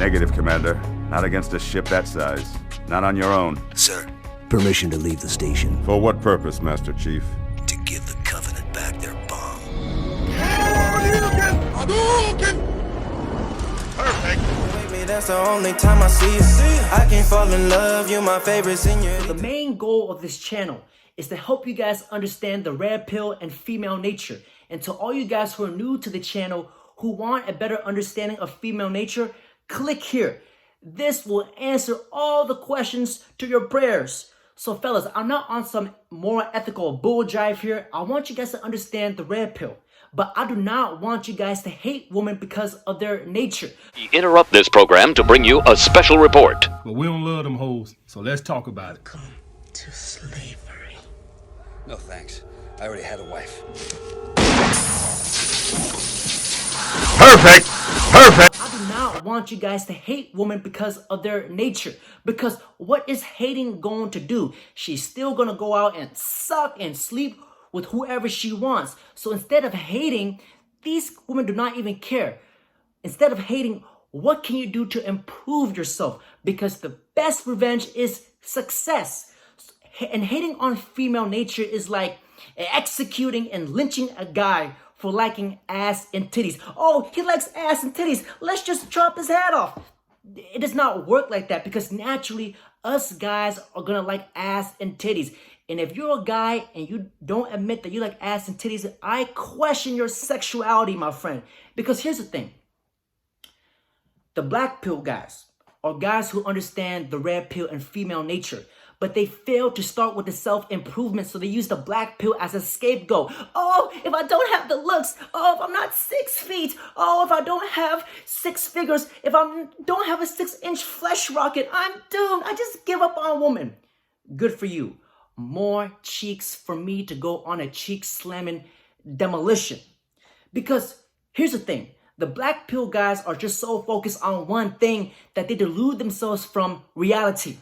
Negative, Commander. Not against a ship that size. Not on your own. Sir, permission to leave the station. For what purpose, Master Chief? To give the Covenant back their bomb. Perfect! That's the only time I see you. I can't fall in love, you my favorite senior. The main goal of this channel is to help you guys understand the red pill and female nature. And to all you guys who are new to the channel, who want a better understanding of female nature, click here. This will answer all the questions to your prayers. So fellas, I'm not on some moral ethical bull jive here. I want you guys to understand the red pill. But I do not want you guys to hate women because of their nature. We interrupt this program to bring you a special report. But we don't love them hoes, so let's talk about it. Come to slavery. No thanks. I already had a wife. Perfect! Perfect! I do not want you guys to hate women because of their nature. Because what is hating going to do? She's still going to go out and suck and sleep with whoever she wants. So instead of hating, these women do not even care. Instead of hating, what can you do to improve yourself? Because the best revenge is success. And hating on female nature is like executing and lynching a guy for liking ass and titties. Oh, he likes ass and titties. Let's just chop his head off. It does not work like that, because naturally us guys are gonna like ass and titties. And if you're a guy and you don't admit that you like ass and titties, I question your sexuality, my friend. Because here's the thing. The black pill guys are guys who understand the red pill and female nature, but they fail to start with the self-improvement, so they use the black pill as a scapegoat. Oh, if I don't have the looks, oh, if I'm not 6 feet, oh, if I don't have 6 figures, if I don't have a 6-inch flesh rocket, I'm doomed. I just give up on women. Good for you. More cheeks for me to go on a cheek slamming demolition. Because here's the thing. The black pill guys are just so focused on one thing that they delude themselves from reality.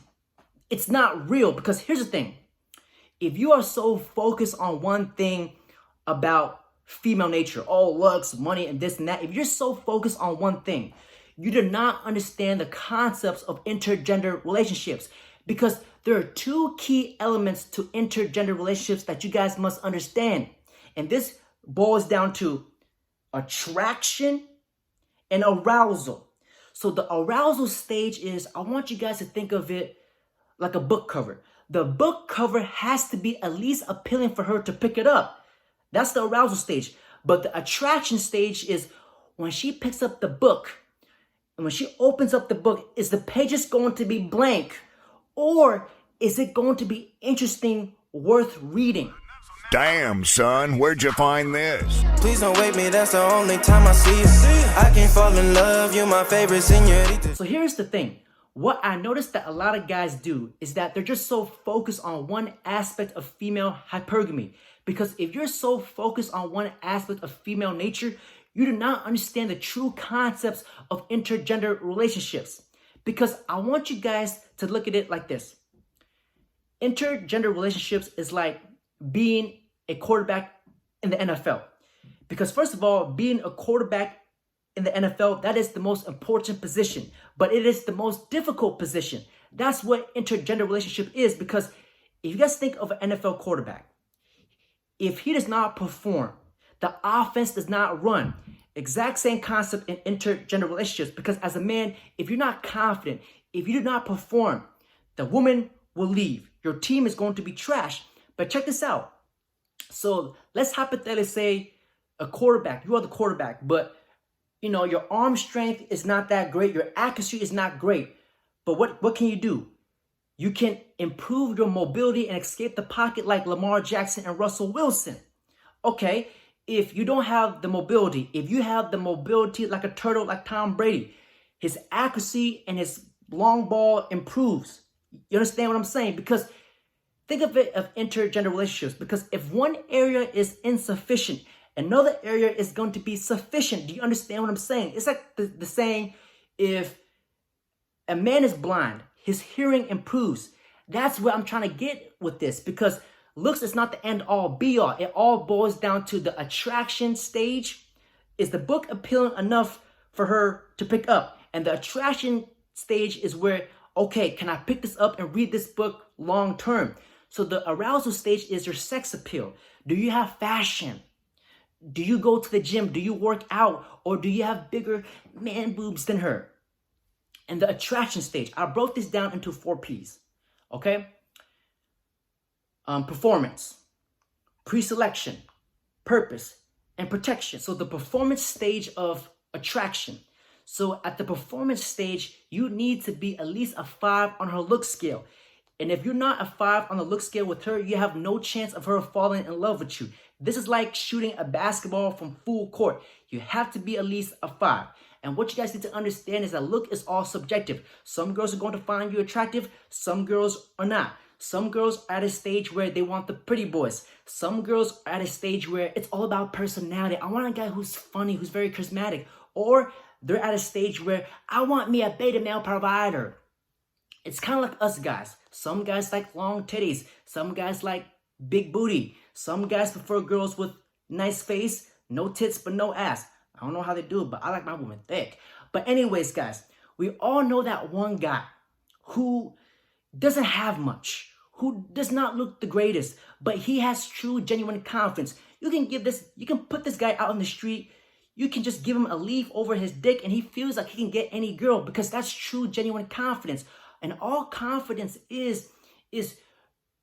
It's not real, because here's the thing. If you are so focused on one thing about female nature, all looks, money, and this and that, if you're so focused on one thing, you do not understand the concepts of intergender relationships. Because there are 2 key elements to intergender relationships that you guys must understand. And this boils down to attraction and arousal. So the arousal stage is, I want you guys to think of it like a book cover. The book cover has to be at least appealing for her to pick it up. That's the arousal stage. But the attraction stage is when she picks up the book, and when she opens up the book, is the pages going to be blank? Or is it going to be interesting, worth reading? Damn, son, where'd you find this? Please don't wake me, that's the only time I see you. I can't fall in love, you my favorite señorita. So here's the thing. What I noticed that a lot of guys do is that they're just so focused on one aspect of female hypergamy. Because if you're so focused on one aspect of female nature, you do not understand the true concepts of intergender relationships. Because I want you guys to look at it like this. Intergender relationships is like being a quarterback in the NFL. Because first of all, being a quarterback in the NFL, that is the most important position, but it is the most difficult position. That's what intergender relationship is. Because if you guys think of an NFL quarterback, if he does not perform, the offense does not run. Exact same concept in intergender relationships. Because as a man, if you're not confident, if you do not perform, the woman will leave. Your team is going to be trash. But check this out. So let's hypothetically say a quarterback, you are the quarterback, but you know, your arm strength is not that great. Your accuracy is not great. But what can you do? You can improve your mobility and escape the pocket like Lamar Jackson and Russell Wilson. Okay, if you don't have the mobility, if you have the mobility like a turtle, like Tom Brady, his accuracy and his long ball improves. You understand what I'm saying? Because think of it of intergender relationships. Because if one area is insufficient, another area is going to be sufficient. Do you understand what I'm saying? It's like the saying, if a man is blind, his hearing improves. That's what I'm trying to get with this. Because looks is not the end all be all. It all boils down to the attraction stage. Is the book appealing enough for her to pick up? And the attraction stage is where, okay, can I pick this up and read this book long term? So the arousal stage is your sex appeal. Do you have fashion? Do you go to the gym? Do you work out? Or do you have bigger man boobs than her? And the attraction stage, I broke this down into 4 P's, okay? Performance, pre-selection, purpose, and protection. So the performance stage of attraction. So at the performance stage, you need to be at least a 5 on her look scale. And if you're not a 5 on the look scale with her, you have no chance of her falling in love with you. This is like shooting a basketball from full court. You have to be at least a 5. And what you guys need to understand is that look is all subjective. Some girls are going to find you attractive. Some girls are not. Some girls are at a stage where they want the pretty boys. Some girls are at a stage where it's all about personality. I want a guy who's funny, who's very charismatic. Or they're at a stage where I want me a beta male provider. It's kind of like us guys. Some guys like long titties. Some guys like big booty. Some guys prefer girls with nice face, no tits, but no ass. I don't know how they do it, but I like my woman thick. But anyways, guys, we all know that one guy who doesn't have much, who does not look the greatest, but he has true, genuine confidence. You can put this guy out on the street. You can just give him a leaf over his dick and he feels like he can get any girl because that's true, genuine confidence. And all confidence is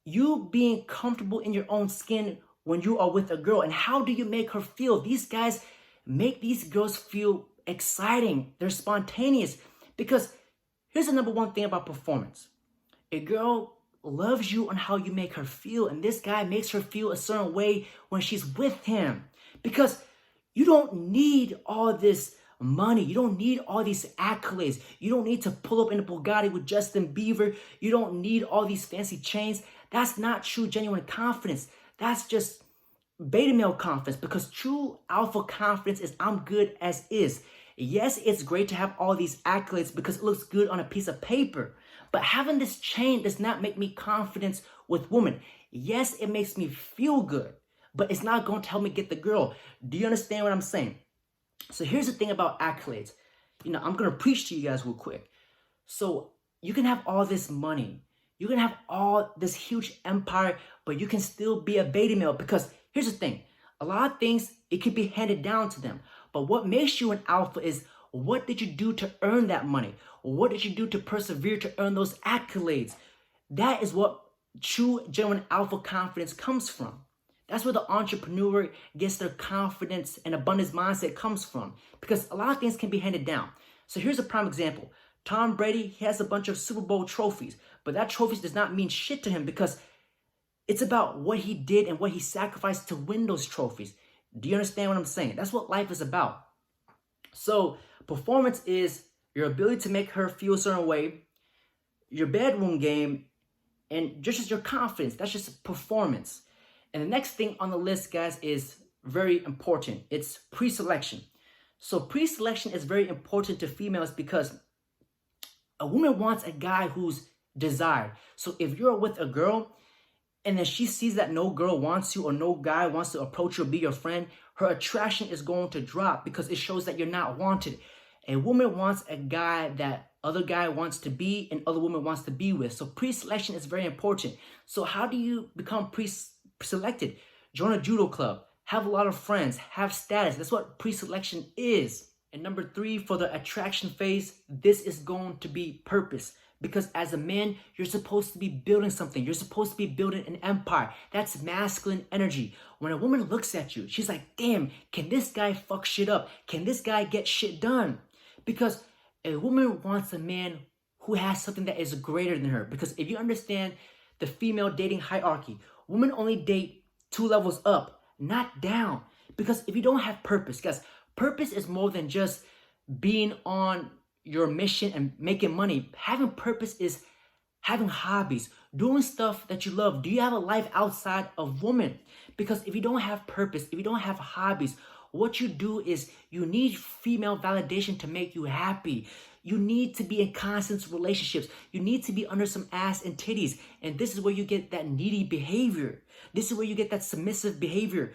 you being comfortable in your own skin when you are with a girl. And how do you make her feel? These guys make these girls feel exciting. They're spontaneous. Because here's the number one thing about performance. A girl loves you on how you make her feel. And this guy makes her feel a certain way when she's with him. Because you don't need all this money. You don't need all these accolades. You don't need to pull up in a Bugatti with Justin Bieber. You don't need all these fancy chains. That's not true, genuine confidence. That's just beta male confidence, because true alpha confidence is I'm good as is. Yes, it's great to have all these accolades because it looks good on a piece of paper. But having this chain does not make me confident with women. Yes, it makes me feel good, but it's not going to help me get the girl. Do you understand what I'm saying? So here's the thing about accolades. I'm going to preach to you guys real quick. So you can have all this money. You can have all this huge empire, but you can still be a beta male, because here's the thing. A lot of things, it can be handed down to them. But what makes you an alpha is, what did you do to earn that money? What did you do to persevere to earn those accolades? That is what true, genuine alpha confidence comes from. That's where the entrepreneur gets their confidence and abundance mindset comes from, because a lot of things can be handed down. So here's a prime example. Tom Brady, he has a bunch of Super Bowl trophies, but that trophies does not mean shit to him because it's about what he did and what he sacrificed to win those trophies. Do you understand what I'm saying? That's what life is about. So performance is your ability to make her feel a certain way, your bedroom game, and just your confidence. That's just performance. And the next thing on the list, guys, is very important. It's pre-selection. So pre-selection is very important to females because a woman wants a guy who's desired. So if you're with a girl and then she sees that no girl wants you or no guy wants to approach you or be your friend, her attraction is going to drop because it shows that you're not wanted. A woman wants a guy that other guy wants to be and other woman wants to be with. So pre-selection is very important. So how do you become pre-selected? Join a judo club, have a lot of friends, have status. That's what pre-selection is. And number 3, for the attraction phase, this is going to be purpose. Because as a man, you're supposed to be building something. You're supposed to be building an empire. That's masculine energy. When a woman looks at you, she's like, damn, can this guy fuck shit up? Can this guy get shit done? Because a woman wants a man who has something that is greater than her. Because if you understand the female dating hierarchy, women only date 2 levels up, not down. Because if you don't have purpose, guys, purpose is more than just being on your mission and making money. Having purpose is having hobbies, doing stuff that you love. Do you have a life outside of woman? Because if you don't have purpose, if you don't have hobbies, what you do is you need female validation to make you happy. You need to be in constant relationships. You need to be under some ass and titties. And this is where you get that needy behavior. This is where you get that submissive behavior.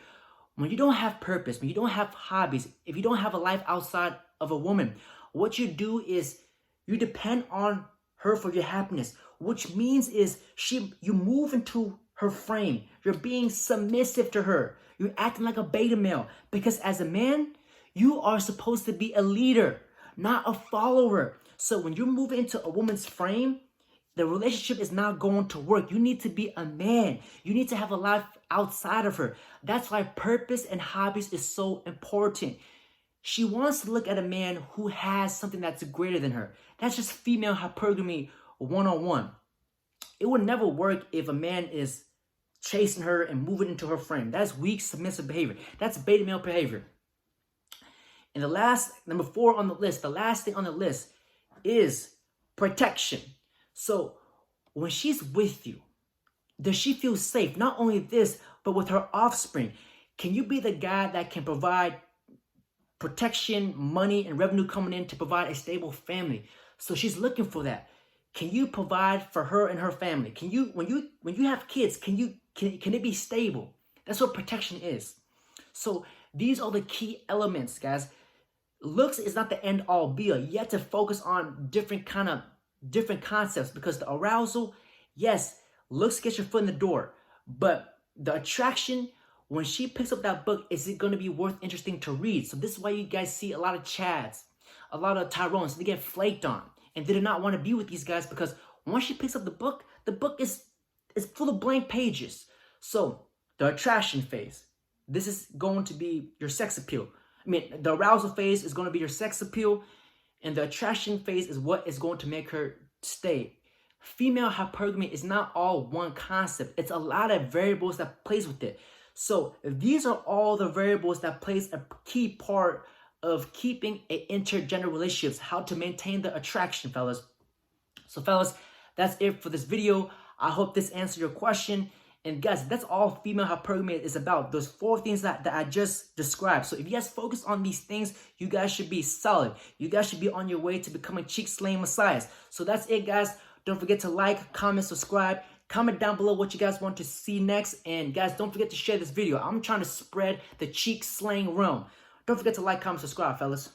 When you don't have purpose, when you don't have hobbies, if you don't have a life outside of a woman, What you do is you depend on her for your happiness, which means is you move into her frame. You're being submissive to her. You're acting like a beta male, because as a man, you are supposed to be a leader, not a follower. So when you move into a woman's frame, the relationship is not going to work. You need to be a man. You need to have a life outside of her. That's why purpose and hobbies is so important. She wants to look at a man who has something that's greater than her. That's just female hypergamy 101. It would never work if a man is chasing her and moving into her frame. That's weak, submissive behavior. That's beta male behavior. And the last, number 4 on the list, the last thing on the list is protection. So when she's with you, does she feel safe? Not only this, but with her offspring. Can you be the guy that can provide protection, money, and revenue coming in to provide a stable family? So she's looking for that. Can you provide for her and her family? Can you, when you have kids, can it be stable? That's what protection is. So these are the key elements, guys. Looks is not the end all be all. You have to focus on different concepts, because the arousal, yes, looks get your foot in the door, but the attraction, when she picks up that book, is it going to be worth interesting to read? So this is why you guys see a lot of Chads, a lot of Tyrones, they get flaked on, and they do not want to be with these guys, because once she picks up the book is full of blank pages. So the attraction phase, this is going to be your sex appeal. I mean, the arousal phase is going to be your sex appeal, and the attraction phase is what is going to make her stay. Female hypergamy is not all one concept. It's a lot of variables that plays with it. So these are all the variables that plays a key part of keeping an intergender relationships, how to maintain the attraction, fellas. So fellas, that's it for this video. I hope this answered your question. And guys, that's all female hypergamy is about. Those 4 things that I just described. So if you guys focus on these things, you guys should be solid. You guys should be on your way to becoming cheek slaying messiahs. So that's it, guys. Don't forget to like, comment, subscribe. Comment down below what you guys want to see next. And guys, don't forget to share this video. I'm trying to spread the cheek slaying realm. Don't forget to like, comment, subscribe, fellas.